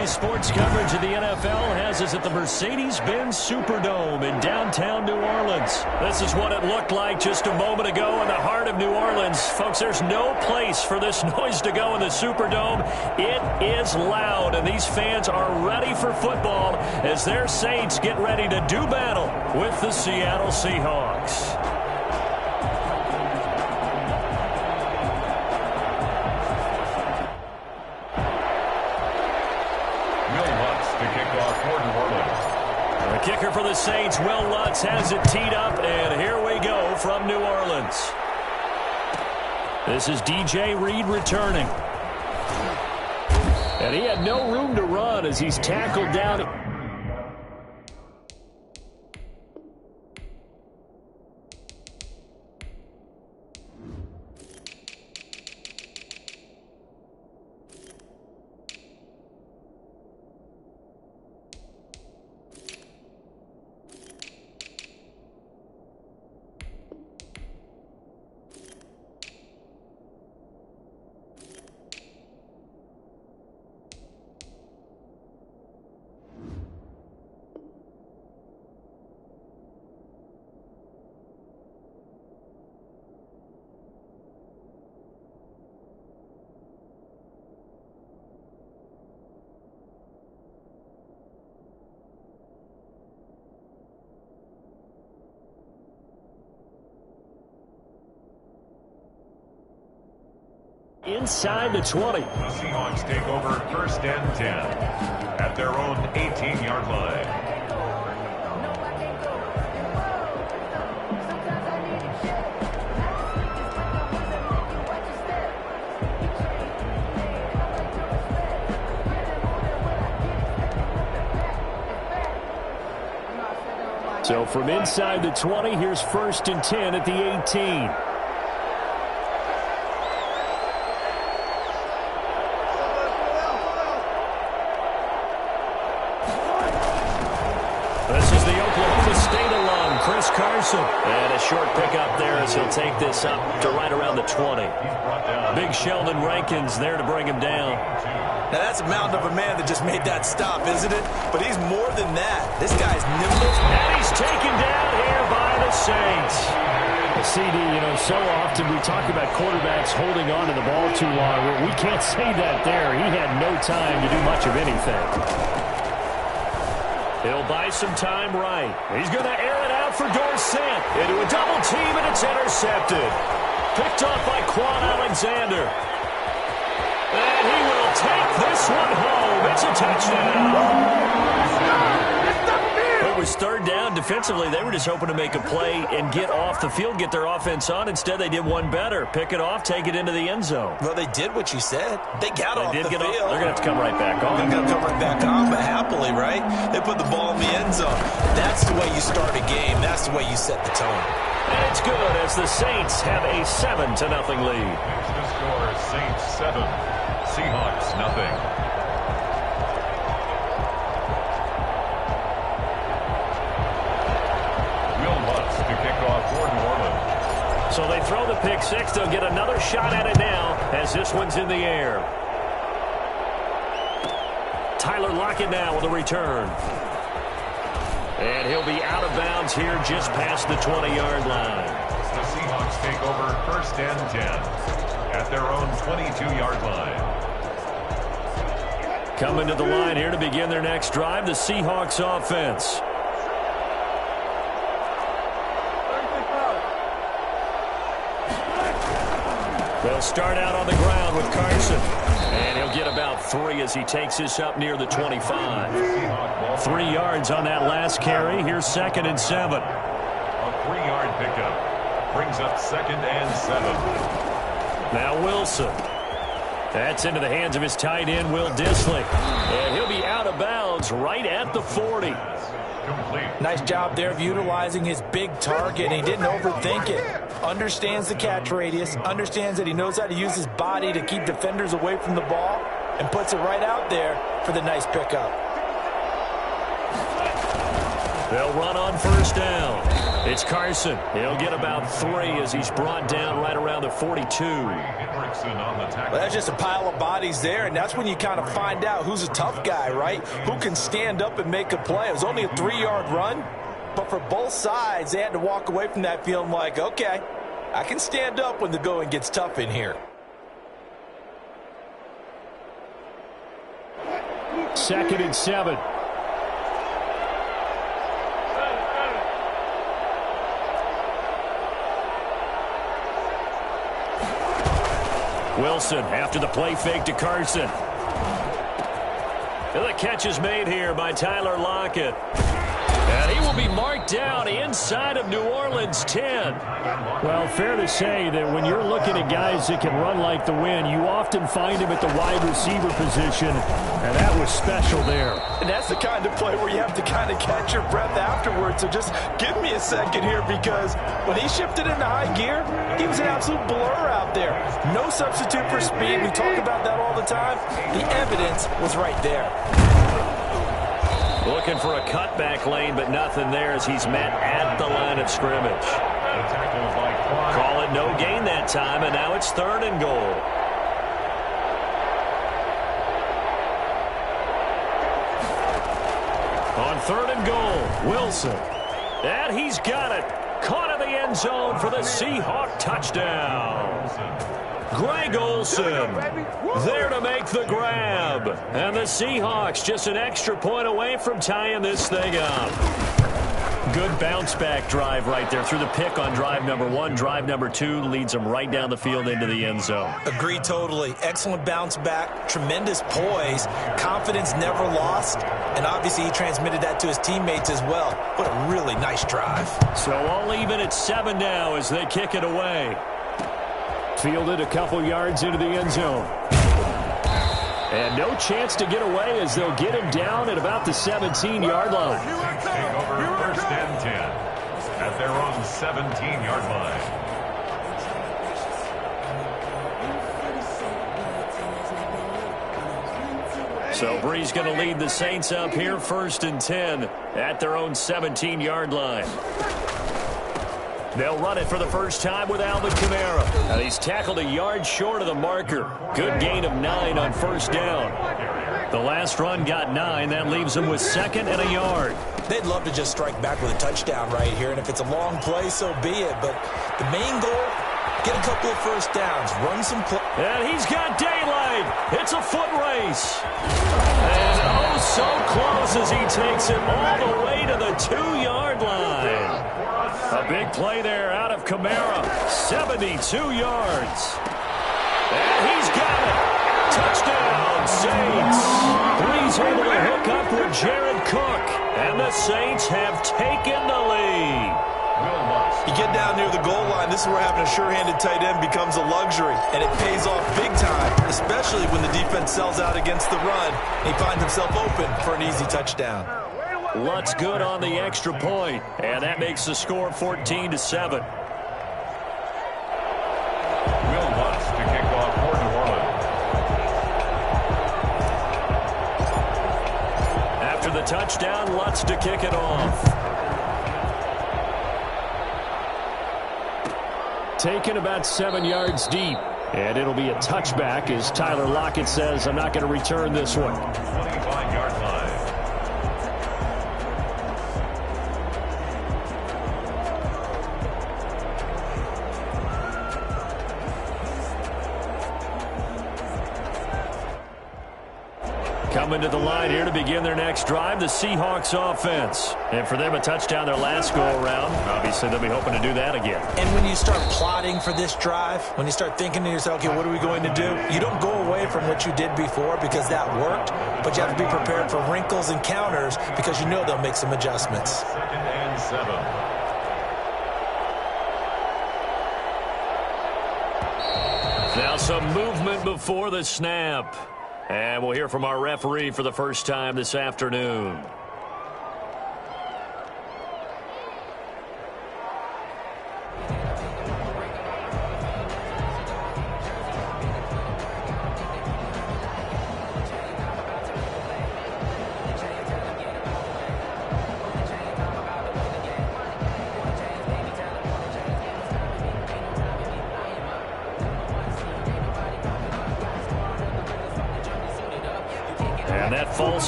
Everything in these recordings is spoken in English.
sports coverage of the NFL has us at the Mercedes-Benz Superdome in downtown New Orleans. This is what it looked like just a moment ago in the heart of New Orleans. Folks, there's no place for this noise to go in the Superdome. It is loud, and these fans are ready for football as their Saints get ready to do battle with the Seattle Seahawks. The kicker for the Saints, Will Lutz, has it teed up, and here we go from New Orleans. This is DJ Reed returning. And he had no room to run as he's tackled down. Inside the 20. The Seahawks take over 1st and 10 at their own 18-yard line. So from inside the 20, here's 1st and 10 at the 18. And a short pickup there as he'll take this up to right around the 20. Big Sheldon Rankins there to bring him down. Now that's a mountain of a man that just made that stop, isn't it? But he's more than that. This guy's nimble. And he's taken down here by the Saints. CD, you know, so often we talk about quarterbacks holding on to the ball too long. We can't say that there. He had no time to do much of anything. He'll buy some time right. He's going to air it out for Dorsett. Into a double team, and it's intercepted. Picked off by Quan Alexander. And he will take this one home. It's a touchdown. It was 3rd down. Defensively, they were just hoping to make a play and get off the field, get their offense on. Instead, they did one better. Pick it off, take it into the end zone. Well, they did what you said. They got off the field. They're going to have to come right back on. They're going to come right back on, but happily, right? They put the ball in the end zone. That's the way you start a game. That's the way you set the tone. And it's good as the Saints have a 7-0 lead. The score is Saints 7, Seahawks nothing. So they throw the pick six. They'll get another shot at it now as this one's in the air. Tyler Lockett now with a return. And he'll be out of bounds here just past the 20-yard line. The Seahawks take over 1st and 10 at their own 22-yard line. Coming to the line here to begin their next drive, the Seahawks offense. They'll start out on the ground with Carson. And he'll get about 3 as he takes this up near the 25. 3 yards on that last carry. Here's 2nd and 7. A 3-yard pickup brings up 2nd and 7. Now Wilson. That's into the hands of his tight end, Will Dissly. And he'll be out of bounds right at the 40. Nice job there of utilizing his big target. He didn't overthink it. Understands the catch radius. Understands that he knows how to use his body to keep defenders away from the ball. And puts it right out there for the nice pickup. They'll run on first down. It's Carson. He'll get about 3 as he's brought down right around the 42. Well, that's just a pile of bodies there, and that's when you kind of find out who's a tough guy, right? Who can stand up and make a play. It was only a 3-yard run, but for both sides, they had to walk away from that feeling like, okay, I can stand up when the going gets tough in here. 2nd and 7. Wilson after the play fake to Carson. And the catch is made here by Tyler Lockett. And he will be marked down inside of New Orleans 10. Well, fair to say that when you're looking at guys that can run like the wind, you often find him at the wide receiver position, and that was special there. And that's the kind of play where you have to kind of catch your breath afterwards. So just give me a second here, because when he shifted into high gear, he was an absolute blur out there. No substitute for speed. We talk about that all the time. The evidence was right there. Looking for a cutback lane, but nothing there as he's met at the line of scrimmage. Call it no gain that time, and now it's 3rd and goal. On 3rd and goal, Wilson. And he's got it. Caught in the end zone for the Seahawk touchdown. Greg Olsen there to make the grab. And the Seahawks just an extra point away from tying this thing up. Good bounce-back drive right there through the pick on drive number 1. Drive number 2 leads them right down the field into the end zone. Agree totally. Excellent bounce back, tremendous poise, confidence never lost, and obviously he transmitted that to his teammates as well. What a really nice drive. So all even at 7 now as they kick it away. Fielded a couple yards into the end zone. And no chance to get away as they'll get him down at about the 17-yard line. Take over 1st and 10 at their own 17-yard line. So Bree's going to lead the Saints up here 1st and 10 at their own 17-yard line. They'll run it for the first time with Alvin Kamara. Now he's tackled a yard short of the marker. Good gain of 9 on first down. The last run got 9. That leaves him with 2nd and a yard. They'd love to just strike back with a touchdown right here, and if it's a long play, so be it. But the main goal, get a couple of first downs, run some play. And he's got daylight. It's a foot race. And oh, so close as he takes it all the way to the 2-yard line. A big play there out of Kamara. 72 yards. And he's got it. Touchdown, Saints. Brees able to hook up with Jared Cook. And the Saints have taken the lead. You get down near the goal line, this is where having a sure-handed tight end becomes a luxury. And it pays off big time, especially when the defense sells out against the run. And he finds himself open for an easy touchdown. Lutz good on the extra point, and that makes the score 14-7. Will Lutz to kick off for New Orleans. After the touchdown, Lutz to kick it off. Taken about 7 yards deep. And it'll be a touchback as Tyler Lockett says, I'm not going to return this one. 25-yard line. Coming to the line here to begin their next drive, the Seahawks offense. And for them, a touchdown their last go-around. Obviously, they'll be hoping to do that again. And when you start plotting for this drive, when you start thinking to yourself, okay, what are we going to do? You don't go away from what you did before because that worked, but you have to be prepared for wrinkles and counters because you know they'll make some adjustments. 2nd and 7. Now some movement before the snap. And we'll hear from our referee for the first time this afternoon.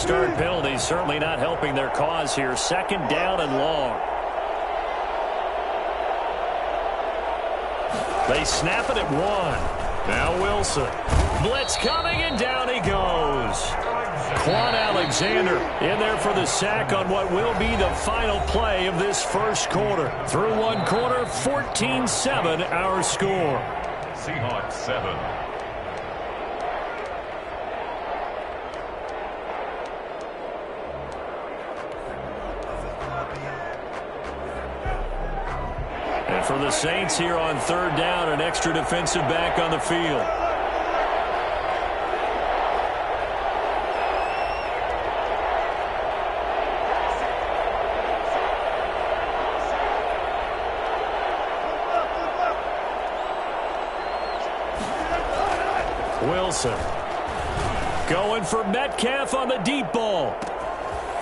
start penalty certainly not helping their cause here. Second down and long. They snap it at 1. Now Wilson. Blitz coming, and down he goes. Quan Alexander in there for the sack on what will be the final play of this first quarter. Through one quarter, 14-7 our score. Seahawks 7. And for the Saints here on third down, an extra defensive back on the field. Wilson going for Metcalf on the deep ball.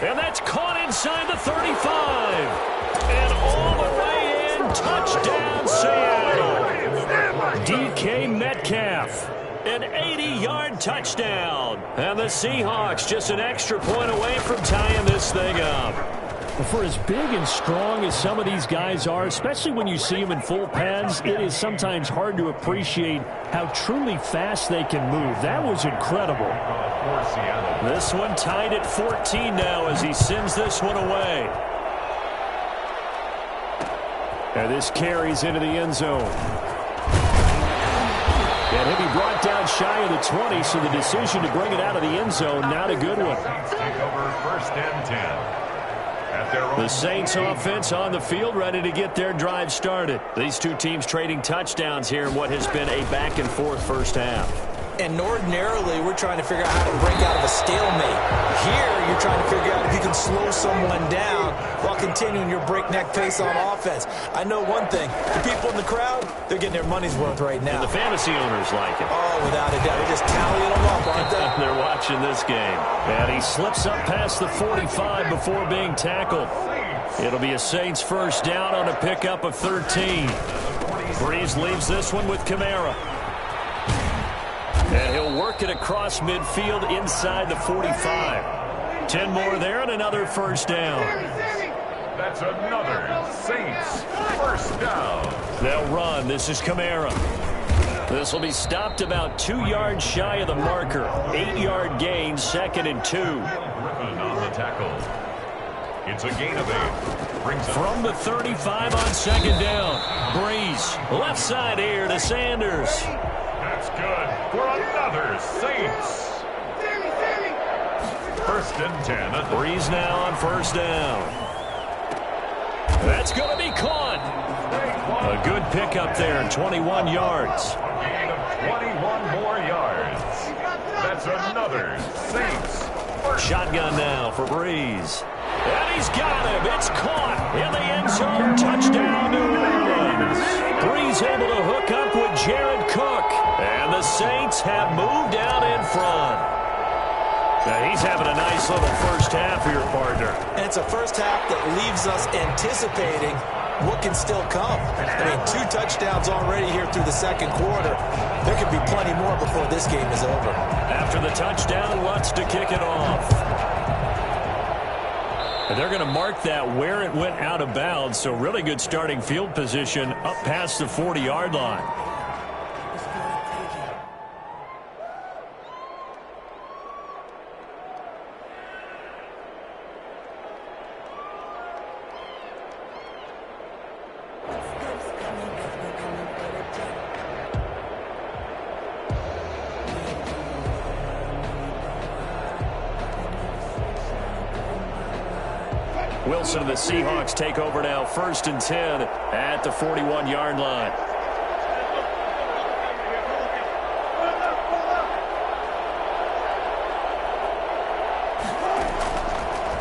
And that's caught inside the 35. And all the way in, touchdown Seattle. DK Metcalf, an 80-yard touchdown. And the Seahawks just an extra point away from tying this thing up. For as big and strong as some of these guys are, especially when you see them in full pads, it is sometimes hard to appreciate how truly fast they can move. That was incredible. This one tied at 14 now as he sends this one away. And this carries into the end zone. And he'll be brought down shy of the 20, so the decision to bring it out of the end zone, not a good one. Take over first and 10. The Saints offense on the field, ready to get their drive started. These two teams trading touchdowns here in what has been a back-and-forth first half. And ordinarily, we're trying to figure out how to break out of a stalemate. Here, you're trying to figure out if you can slow someone down while continuing your breakneck pace on offense. I know one thing. The people in the crowd, they're getting their money's worth right now. And the fantasy owners like it. Oh, without a doubt. They're just tallying them up, aren't they? They're watching this game. And he slips up past the 45 before being tackled. It'll be a Saints first down on a pickup of 13. Breeze leaves this one with Kamara. And he'll work it across midfield inside the 45. 10 more there and another first down. That's another Saints first down. They'll run. This is Kamara. This will be stopped about 2 yards shy of the marker. 8-yard gain, 2nd and 2. Griffin on the tackle. It's a gain of 8. Brings from the 35 on second down. Breeze, left side here to Sanders. That's good for another Saints. First and 10. Breeze now on first down. That's going to be caught. A good pickup there, 21 yards. A gain of 21 more yards. That's another Saints. Shotgun now for Breeze. And he's got him. It's caught in the end zone. Touchdown, New Orleans. Breeze able to hook up with Jared Cook. And the Saints have moved out in front. Now he's having a nice little first half here, partner. And it's a first half that leaves us anticipating what can still come. I mean, 2 touchdowns already here through the second quarter. There could be plenty more before this game is over. After the touchdown, Lutz to kick it off. And they're going to mark that where it went out of bounds, so really good starting field position up past the 40-yard line. Wilson and the Seahawks take over now, 1st and 10 at the 41-yard line.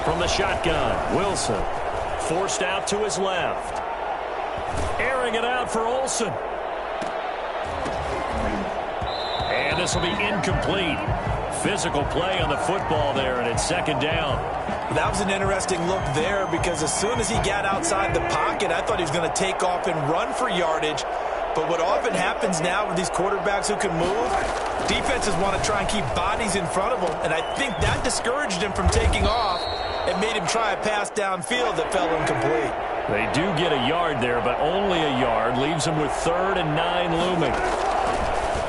From the shotgun, Wilson forced out to his left. Airing it out for Olsen. And this will be incomplete. Physical play on the football there, and it's 2nd down. That was an interesting look there because as soon as he got outside the pocket, I thought he was going to take off and run for yardage. But what often happens now with these quarterbacks who can move, defenses want to try and keep bodies in front of them, and I think that discouraged him from taking off and made him try a pass downfield that fell incomplete. They do get a yard there, but only a yard. Leaves them with 3rd and 9 looming.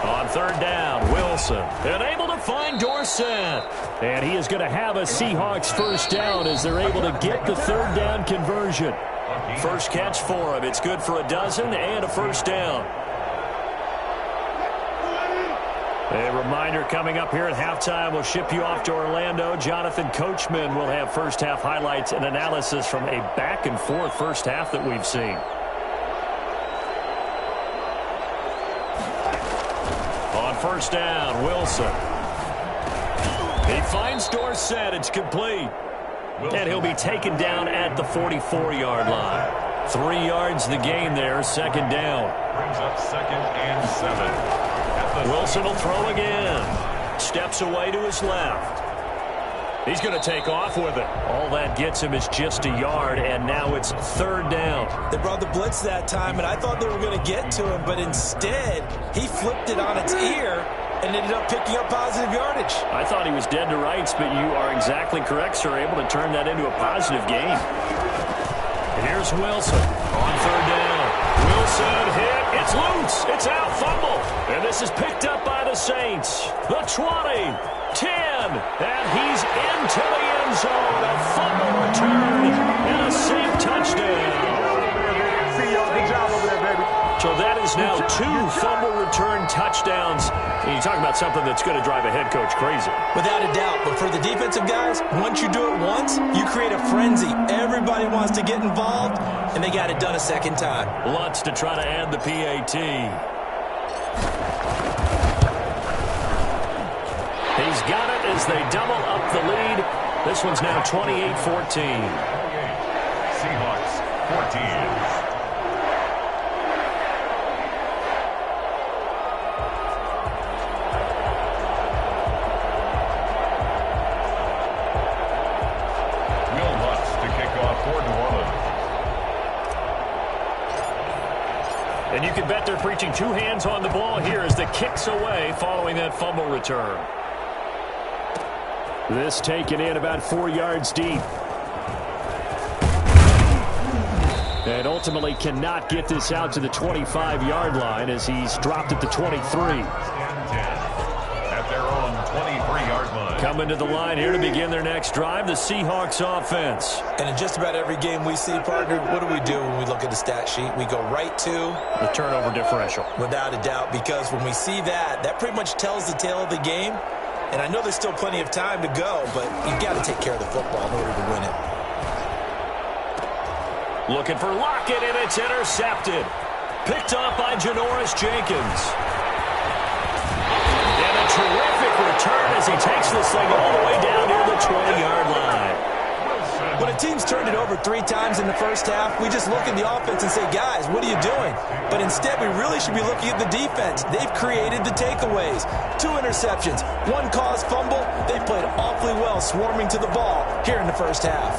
On 3rd down, Wilson. And able to find Dorsett. And he is going to have a Seahawks first down as they're able to get the 3rd down conversion. First catch for him. It's good for a dozen and a first down. A reminder coming up here at halftime. We'll ship you off to Orlando. Jonathan Coachman will have first half highlights and analysis from a back-and-forth first half that we've seen. On first down, Wilson. He finds Dorsett. It's complete. And he'll be taken down at the 44-yard line. 3 yards the gain there, 2nd down. Brings up 2nd and 7. Wilson will throw again. Steps away to his left. He's going to take off with it. All that gets him is just a yard, and now it's 3rd down. They brought the blitz that time, and I thought they were going to get to him, but instead he flipped it on its ear and ended up picking up positive yardage. I thought he was dead to rights, but you are exactly correct, sir. Able to turn that into a positive gain. Here's Wilson on 3rd down. Wilson hit. It's loose. It's out. Fumble. And this is picked up by the Saints. The 20, 10, and he's into the end zone. A fumble return and a safe touchdown. See y'all. Good job over there, baby. So that is now 2 fumble return touchdowns. And you talk about something that's going to drive a head coach crazy. Without a doubt. But for the defensive guys, once you do it once, you create a frenzy. Everybody wants to get involved, and they got it done a second time. Lutz to try to add the PAT. He's got it as they double up the lead. This one's now 28-14. Seahawks 14. And you can bet they're preaching 2 hands on the ball here as the kick's away following that fumble return. This taken in about 4 yards deep. And ultimately cannot get this out to the 25-yard line as he's dropped at the 23. At their own 23-yard line. Coming to the line here to begin their next drive, the Seahawks offense. And in just about every game we see, partner, what do we do when we look at the stat sheet? We go right to the turnover differential. Without a doubt, because when we see that, that pretty much tells the tale of the game. And I know there's still plenty of time to go, but you've got to take care of the football in order to win it. Looking for Lockett, and it's intercepted. Picked off by Janoris Jenkins. And a terrific return as he takes this thing all the way down near the 20-yard line. When a team's turned it over 3 times in the first half, we just look at the offense and say, guys, what are you doing? But instead, we really should be looking at the defense. They've created the takeaways. 2 interceptions, 1 caused fumble. They played awfully well swarming to the ball here in the first half.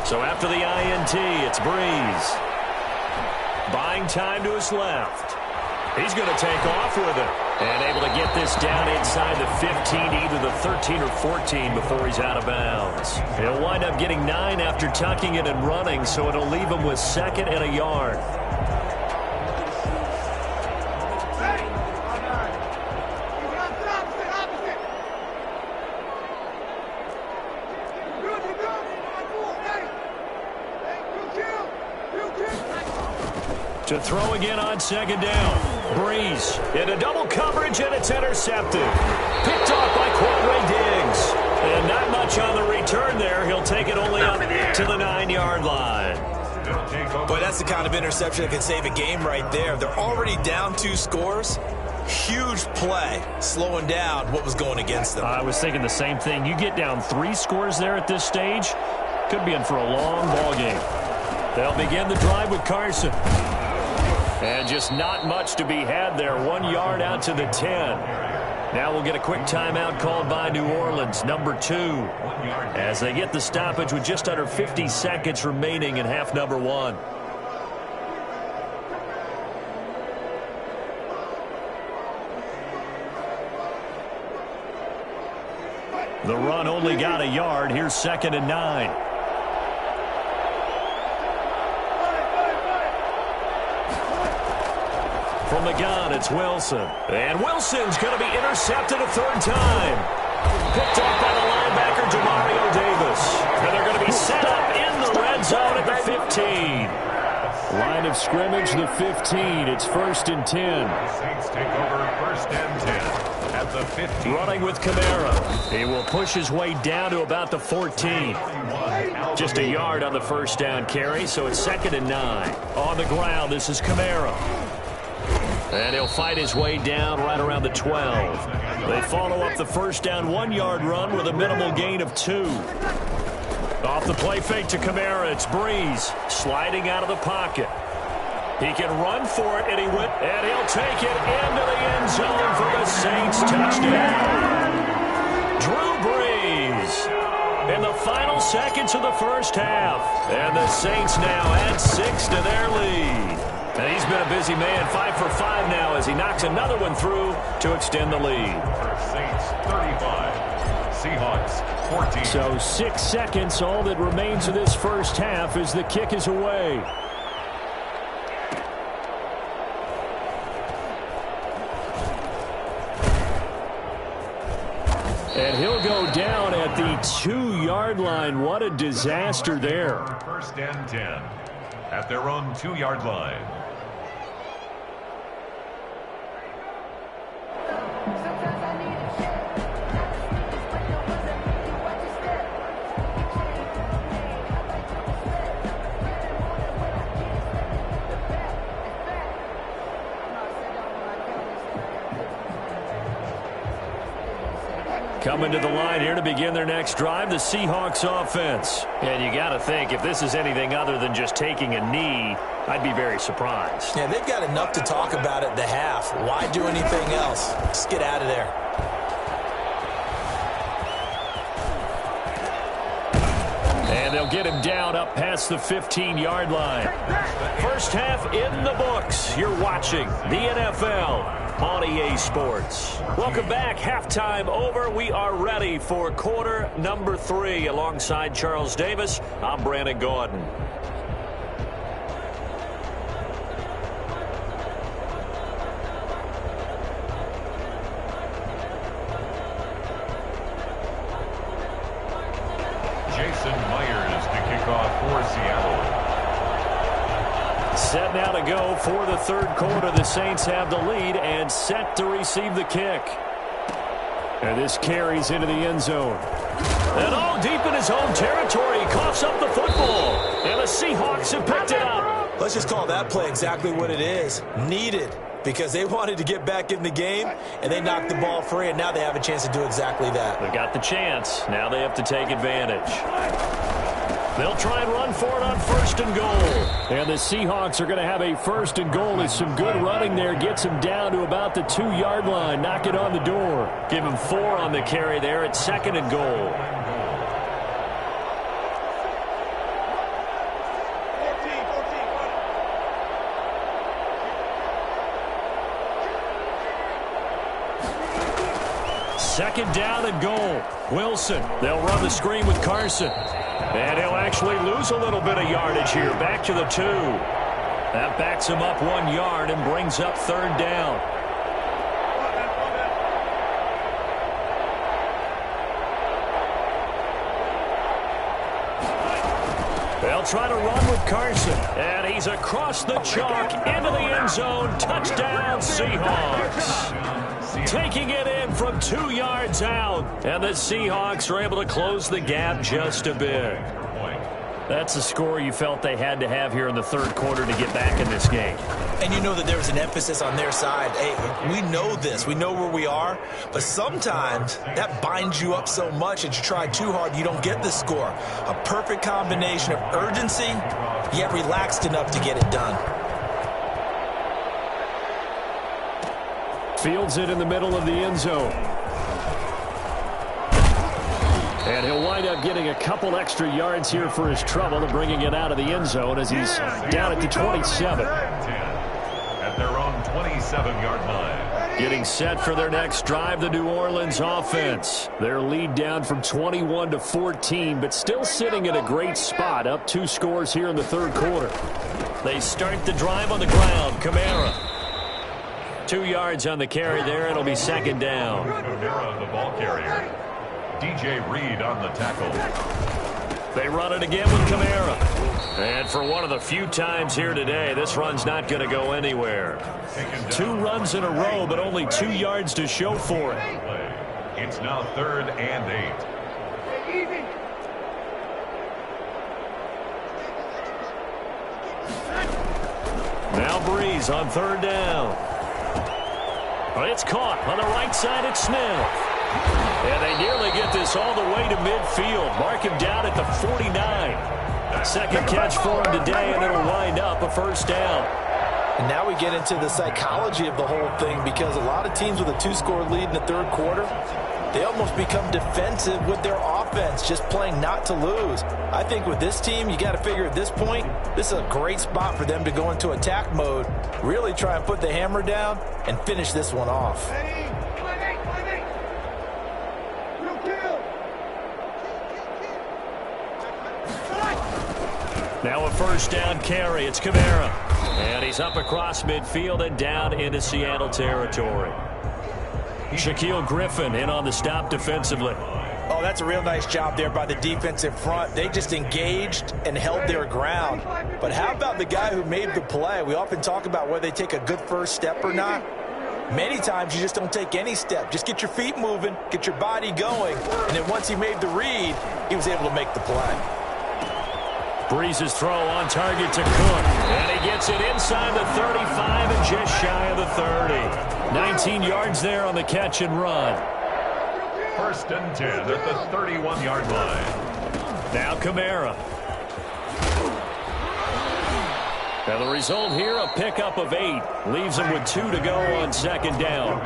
So after the INT, it's Breeze. Buying time to his left. He's going to take off with it. And able to get this down inside the 15, either the 13 or 14 before he's out of bounds. He'll wind up getting 9 after tucking it and running, so it'll leave him with 2nd and a yard. To throw again on 2nd down. Breeze into double coverage, and it's intercepted. Picked off by Quadre Diggs. And not much on the return there. He'll take it only up to the 9-yard line. Boy, that's the kind of interception that can save a game right there. They're already down 2 scores. Huge play, slowing down what was going against them. I was thinking the same thing. You get down 3 scores there at this stage, could be in for a long ball game. They'll begin the drive with Carson. And just not much to be had there. 1 yard out to the 10. Now we'll get a quick timeout called by New Orleans, number 2, as they get the stoppage with just under 50 seconds remaining in half number 1. The run only got a yard. Here's 2nd and 9. From the gun, it's Wilson. And Wilson's going to be intercepted a 3rd time. Picked off by the linebacker, Demario Davis. And they're going to be set up in the red zone at the 15. Line of scrimmage, the 15. It's 1st and 10. The Saints take over 1st and 10 at the 15. Running with Kamara. He will push his way down to about the 14. Just a yard on the 1st down carry, so it's 2nd and 9. On the ground, this is Kamara. And he'll fight his way down right around the 12. They follow up the 1st down 1-yard run with a minimal gain of 2. Off the play fake to Kamara, it's Breeze sliding out of the pocket. He can run for it, and he'll take it into the end zone for the Saints touchdown. Drew Brees in the final seconds of the 1st half. And the Saints now add 6 to their lead. And he's been a busy man, 5 for 5 now as he knocks another one through to extend the lead. Saints 35, Seahawks 14. So 6 seconds, all that remains of this 1st half as the kick is away. And he'll go down at the 2-yard line. What a disaster there. 1st and 10 at their own 2-yard line. Coming to the line here to begin their next drive, the Seahawks offense. And you got to think, if this is anything other than just taking a knee, I'd be very surprised. Yeah, they've got enough to talk about at the half. Why do anything else? Just get out of there. And they'll get him down up past the 15-yard line. 1st half in the books. You're watching the NFL on EA Sports. Welcome back. Halftime over. We are ready for quarter number 3. Alongside Charles Davis, I'm Brandon Gordon. Jason Myers to kick off for Seattle. Set now to go for the 3rd quarter. The Saints have the lead and set to receive the kick. And this carries into the end zone. And all deep in his own territory. He coughs up the football. And the Seahawks have picked it up. Let's just call that play exactly what it is. Needed. Because they wanted to get back in the game, and they knocked the ball free, and now they have a chance to do exactly that. They've got the chance. Now they have to take advantage. They'll try and run for it on 1st and goal. And the Seahawks are going to have a 1st and goal as some good running there gets him down to about the 2-yard line. Knock it on the door. Give him 4 on the carry there at 2nd and goal. Second down and goal. Wilson. They'll run the screen with Carson. And he'll actually lose a little bit of yardage here. Back to the 2. That backs him up 1 yard and brings up 3rd down. They'll try to run with Carson. And he's across the chalk into the end zone. Touchdown, Seahawks. Taking it in from 2 yards out. And the Seahawks are able to close the gap just a bit. That's the score you felt they had to have here in the 3rd quarter to get back in this game. And you know that there was an emphasis on their side. Hey, we know this. We know where we are. But sometimes that binds you up so much that you try too hard, you don't get the score. A perfect combination of urgency, yet relaxed enough to get it done. Fields it in the middle of the end zone. And he'll wind up getting a couple extra yards here for his trouble and bringing it out of the end zone as he's down at the 27. At their own 27-yard line. Getting set for their next drive, the New Orleans offense. Their lead down from 21 to 14, but still sitting in a great spot, up 2 scores here in the third quarter. They start the drive on the ground. Kamara. 2 yards on the carry there. It'll be second down. Kamara, the ball carrier. DJ Reed on the tackle. They run it again with Kamara. And for one of the few times here today, this run's not going to go anywhere. 2 runs in a row, but only 2 yards to show for it. It's now 3rd and 8. Now Breeze on 3rd down. It's caught on the right side at Smith. And they nearly get this all the way to midfield. Mark him down at the 49. Second catch for him today, and it'll wind up a first down. And now we get into the psychology of the whole thing, because a lot of teams with a 2-score lead in the third quarter, they almost become defensive with their offense, just playing not to lose. I think with this team, you got to figure at this point, this is a great spot for them to go into attack mode, really try and put the hammer down and finish this one off. Now a first down carry. It's Kamara. And he's up across midfield and down into Seattle territory. Shaquille Griffin in on the stop defensively. Oh, that's a real nice job there by the defensive front. They just engaged and held their ground. But how about the guy who made the play? We often talk about whether they take a good first step or not. Many times you just don't take any step. Just get your feet moving, get your body going, and then once he made the read, he was able to make the play. Breeze's throw on target to Cook. And he gets it inside the 35 and just shy of the 30. 19 yards there on the catch and run. 1st and 10 at the 31-yard line. Now Kamara. Now the result here, a pickup of 8. Leaves him with 2 to go on second down.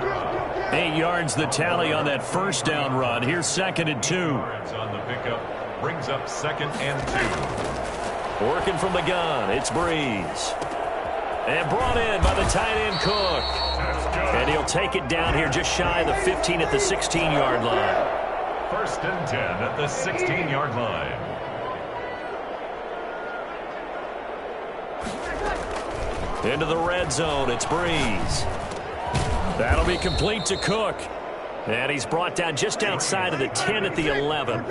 8 yards the tally on that first down run. Here's 2nd and 2. On the pickup, brings up 2nd and 2. Working from the gun, it's Breeze. And brought in by the tight end Cook. And he'll take it down here just shy of the 15 at the 16-yard line. 1st and 10 at the 16-yard line. Into the red zone, it's Breeze. That'll be complete to Cook. And he's brought down just outside of the 10 at the 11.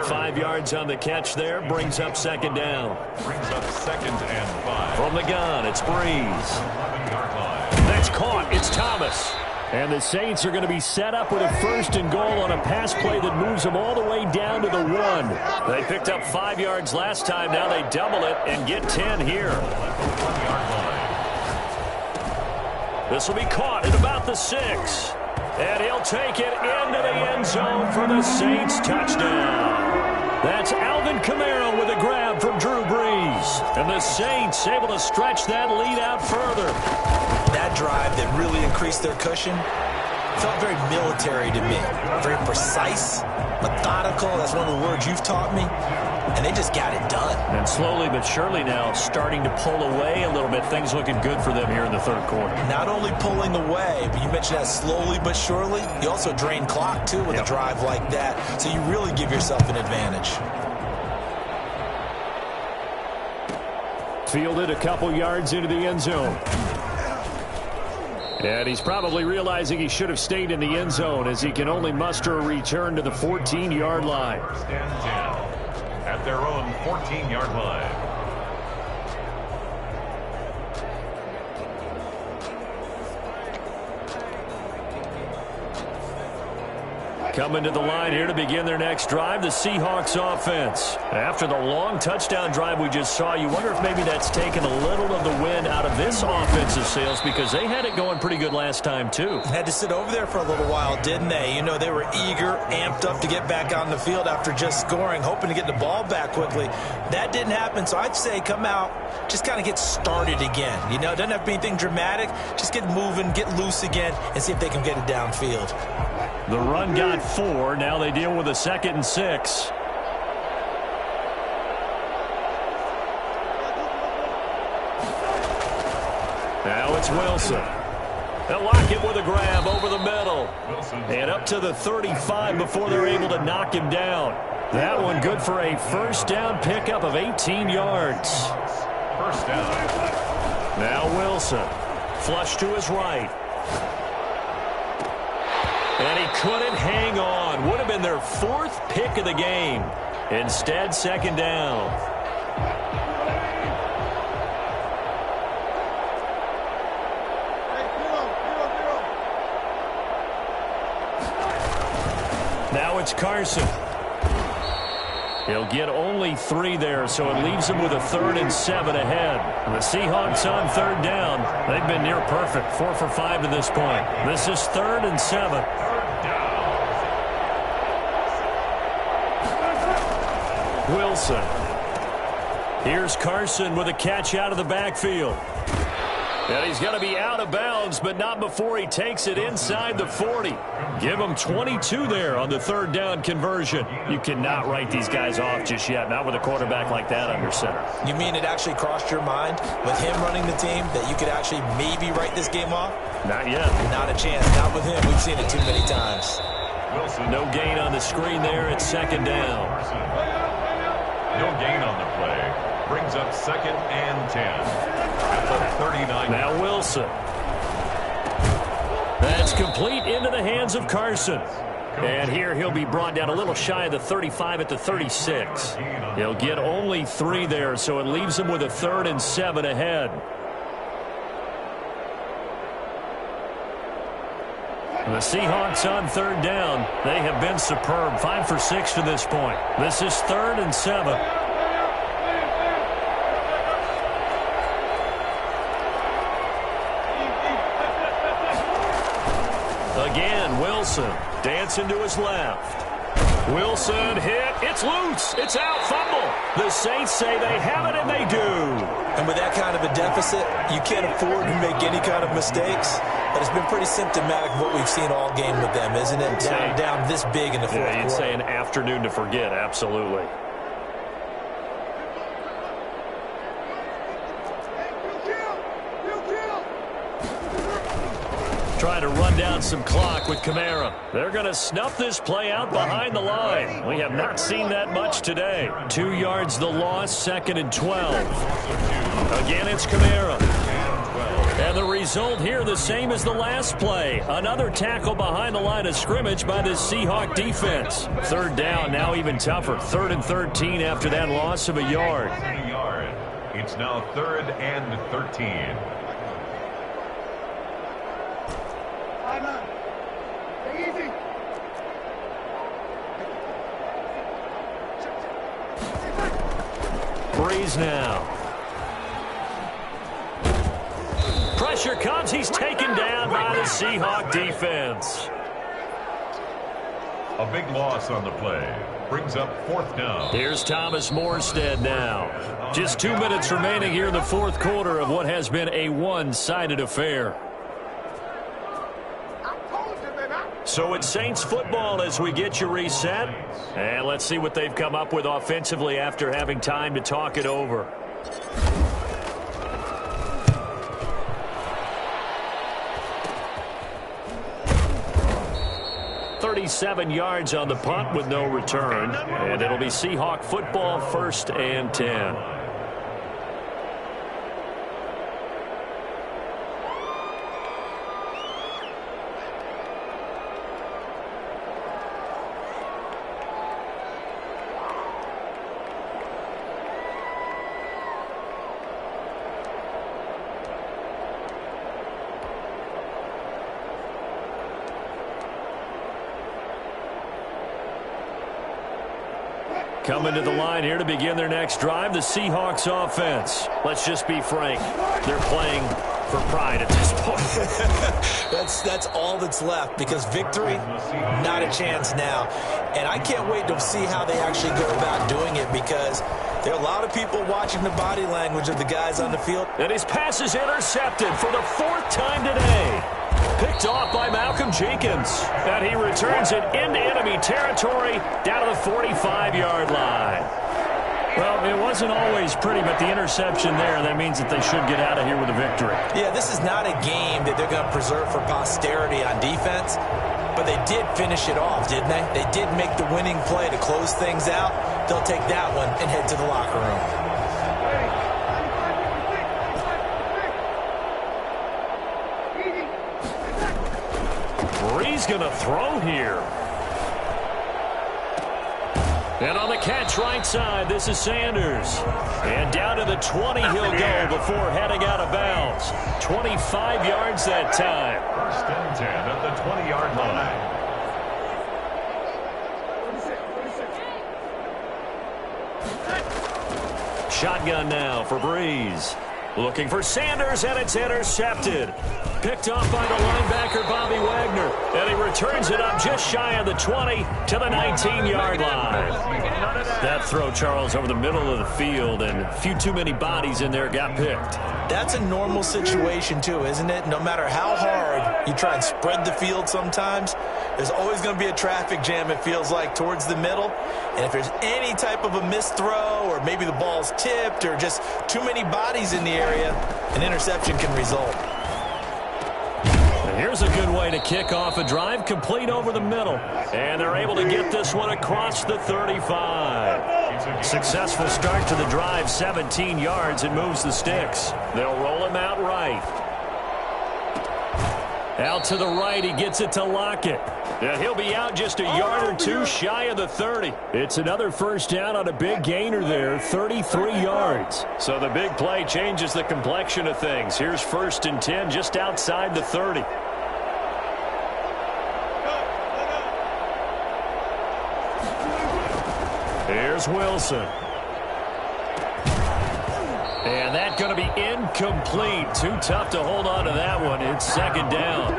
5 yards on the catch there, brings up second down. Brings up 2nd and 5. From the gun, it's Breeze. 11-yard line. That's caught, it's Thomas. And the Saints are going to be set up with a 1st and goal on a pass play that moves them all the way down to the 1. They picked up 5 yards last time, now they double it and get 10 here. 1-yard line. This will be caught at about the 6. And he'll take it into the end zone for the Saints touchdown. That's Alvin Kamara with a grab from Drew Brees. And the Saints able to stretch that lead out further. That drive that really increased their cushion felt very military to me. Very precise, methodical. That's one of the words you've taught me. And they just got it done. And slowly but surely now starting to pull away a little bit. Things looking good for them here in the third quarter. Not only pulling away, but you mentioned that slowly but surely. You also drain clock, too, with a drive like that. So you really give yourself an advantage. Fielded a couple yards into the end zone. And he's probably realizing he should have stayed in the end zone as he can only muster a return to the 14-yard line. 1st and 10 at their own 14-yard line. Coming to the line here to begin their next drive, the Seahawks offense. After the long touchdown drive we just saw, you wonder if maybe that's taken a little of the wind out of this offensive sails, because they had it going pretty good last time too. Had to sit over there for a little while, didn't they? You know, they were eager, amped up to get back on the field after just scoring, hoping to get the ball back quickly. That didn't happen, so I'd say come out, just kind of get started again. You know, it doesn't have to be anything dramatic. Just get moving, get loose again, and see if they can get it downfield. The run got 4. Now they deal with a 2nd and 6. Now it's Wilson. They'll lock it with a grab over the middle. And up to the 35 before they're able to knock him down. That one good for a first down pickup of 18 yards. First down. Now Wilson. Flush to his right. And he couldn't hang on. Would have been their 4th pick of the game. Instead, 2nd down. Now it's Carson. He'll get only 3 there, so it leaves him with a 3rd and 7 ahead. The Seahawks on 3rd down. They've been near perfect, 4 for 5 to this point. This is 3rd and 7. Wilson. Here's Carson with a catch out of the backfield. And he's going to be out of bounds, but not before he takes it inside the 40. Give him 22 there on the 3rd down conversion. You cannot write these guys off just yet, not with a quarterback like that under center. You mean it actually crossed your mind with him running the team that you could actually maybe write this game off? Not yet. Not a chance. Not with him. We've seen it too many times. No gain on the screen there. It's 2nd down. No gain on the play. Brings up 2nd and 10. At the 39. Now Wilson. That's complete into the hands of Carson. And here he'll be brought down a little shy of the 35 at the 36. He'll get only 3 there, so it leaves him with a 3rd and 7 ahead. The Seahawks on 3rd down. They have been superb. 5 for 6 to this point. This is 3rd and 7. Again, Wilson dancing to his left. Wilson hit. It's loose. It's out. Fumble. The Saints say they have it, and they do. And with that kind of a deficit, you can't afford to make any kind of mistakes. But it's been pretty symptomatic of what we've seen all game with them, isn't it? Down this big in the 4th quarter. Yeah, you'd say an afternoon to forget. Absolutely. Trying to run down some clock with Kamara. They're going to snuff this play out behind the line. We have not seen that much today. 2 yards the loss, 2nd and 12. Again, it's Kamara. And the result here the same as the last play. Another tackle behind the line of scrimmage by this Seahawk defense. 3rd down, now even tougher. 3rd and 13 after that loss of a yard. It's now 3rd and 13. Breeze now. Pressure comes. He's taken down by the Seahawk defense. A big loss on the play. Brings up 4th down. Here's Thomas Morstead now. Just 2 minutes remaining here in the 4th quarter of what has been a one-sided affair. So it's Saints football as we get you reset. And let's see what they've come up with offensively after having time to talk it over. 37 yards on the punt with no return. And it'll be Seahawk football, 1st and 10. Coming to the line here to begin their next drive, the Seahawks offense. Let's just be frank. They're playing for pride at this point. That's all that's left, because victory, not a chance now. And I can't wait to see how they actually go about doing it, because there are a lot of people watching the body language of the guys on the field. And his pass is intercepted for the 4th time today. Picked off by Malcolm Jenkins. And he returns it into enemy territory down to the 45-yard line. Well, it wasn't always pretty, but the interception there, that means that they should get out of here with a victory. Yeah, this is not a game that they're going to preserve for posterity on defense, but they did finish it off, didn't they? They did make the winning play to close things out. They'll take that one and head to the locker room. Bree's going to throw here. And on the catch right side, this is Sanders. And down to the 20 he'll go before heading out of bounds. 25 yards that time. 1st and 10 at the 20-yard line. Shotgun now for Breeze. Looking for Sanders, and it's intercepted. Picked off by the linebacker, Bobby Wagner. And he returns it up just shy of the 20 to the 19-yard line. That throw, Charles, over the middle of the field, and a few too many bodies in there got picked. That's a normal situation, too, isn't it? No matter how hard you try and spread the field sometimes, there's always going to be a traffic jam, it feels like, towards the middle. And if there's any type of a missed throw, or maybe the ball's tipped, or just too many bodies in the area, an interception can result. Here's a good way to kick off a drive, complete over the middle. And they're able to get this one across the 35. Successful start to the drive, 17 yards, and moves the sticks. They'll roll him out right. Out to the right, he gets it to Lockett. And he'll be out just a yard or two shy of the 30. It's another first down on a big gainer there, 33 yards. So the big play changes the complexion of things. Here's 1st and 10 just outside the 30. Here's Wilson. And that's going to be incomplete. Too tough to hold on to that one. It's 2nd down.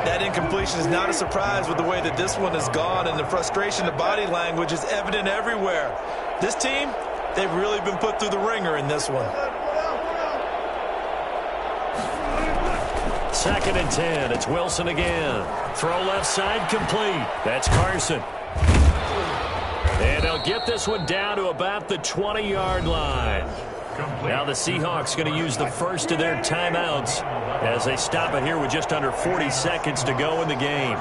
That incompletion is not a surprise with the way that this one has gone, and the frustration, the body language is evident everywhere. This team, they've really been put through the ringer in this one. 2nd and 10. It's Wilson again. Throw left side complete. That's Carson. And they'll get this one down to about the 20-yard line. Now the Seahawks going to use the first of their timeouts as they stop it here with just under 40 seconds to go in the game.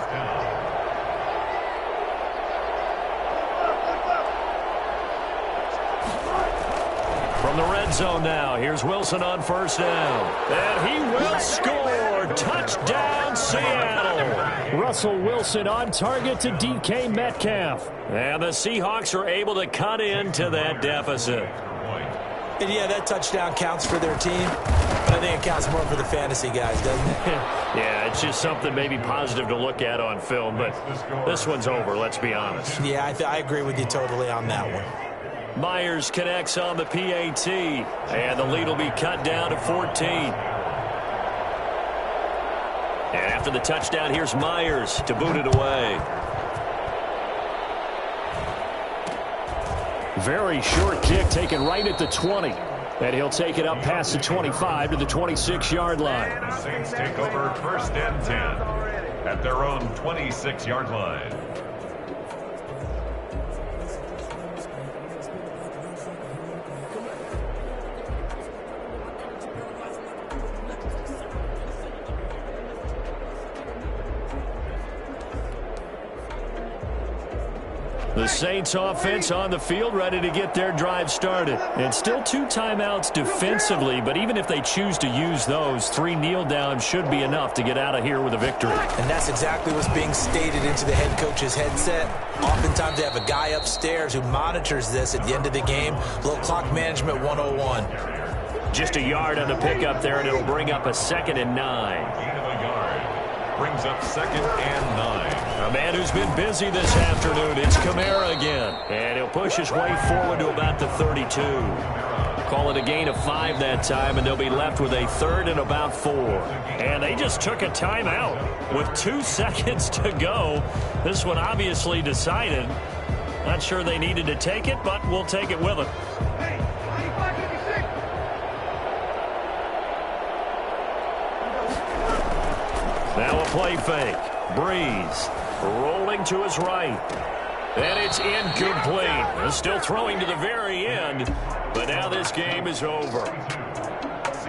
From the red zone now, here's Wilson on 1st down. And he will score. Touchdown, Seattle. Russell Wilson on target to DK Metcalf. And the Seahawks are able to cut into that deficit. And yeah, that touchdown counts for their team, but I think it counts more for the fantasy guys, doesn't it? Yeah, it's just something maybe positive to look at on film, but this one's over, let's be honest. Yeah, I agree with you totally on that one. Myers connects on the PAT, and the lead will be cut down to 14. And after the touchdown, here's Myers to boot it away. Very short kick taken right at the 20. And he'll take it up past the 25 to the 26-yard line. The Saints take over 1st and 10 at their own 26-yard line. The Saints offense on the field, ready to get their drive started. And still 2 timeouts defensively, but even if they choose to use those, 3 kneel downs should be enough to get out of here with a victory. And that's exactly what's being stated into the head coach's headset. Oftentimes they have a guy upstairs who monitors this at the end of the game. Little clock management 101. Just a yard on the pickup there, and it'll bring up a 2nd and 9. Gain of a yard brings up 2nd and 9. A man who's been busy this afternoon, it's Kamara again. And he'll push his way forward to about the 32. Call it a gain of 5 that time, and they'll be left with a 3rd and about 4. And they just took a timeout with 2 seconds to go. This one obviously decided. Not sure they needed to take it, but we'll take it with them. Now a play fake. Breeze rolling to his right. And it's incomplete. Still throwing to the very end, but now this game is over.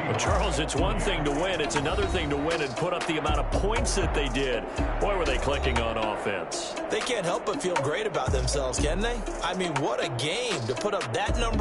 Well, Charles, it's one thing to win. It's another thing to win and put up the amount of points that they did. Boy, were they clicking on offense. They can't help but feel great about themselves, can they? I mean, what a game to put up that number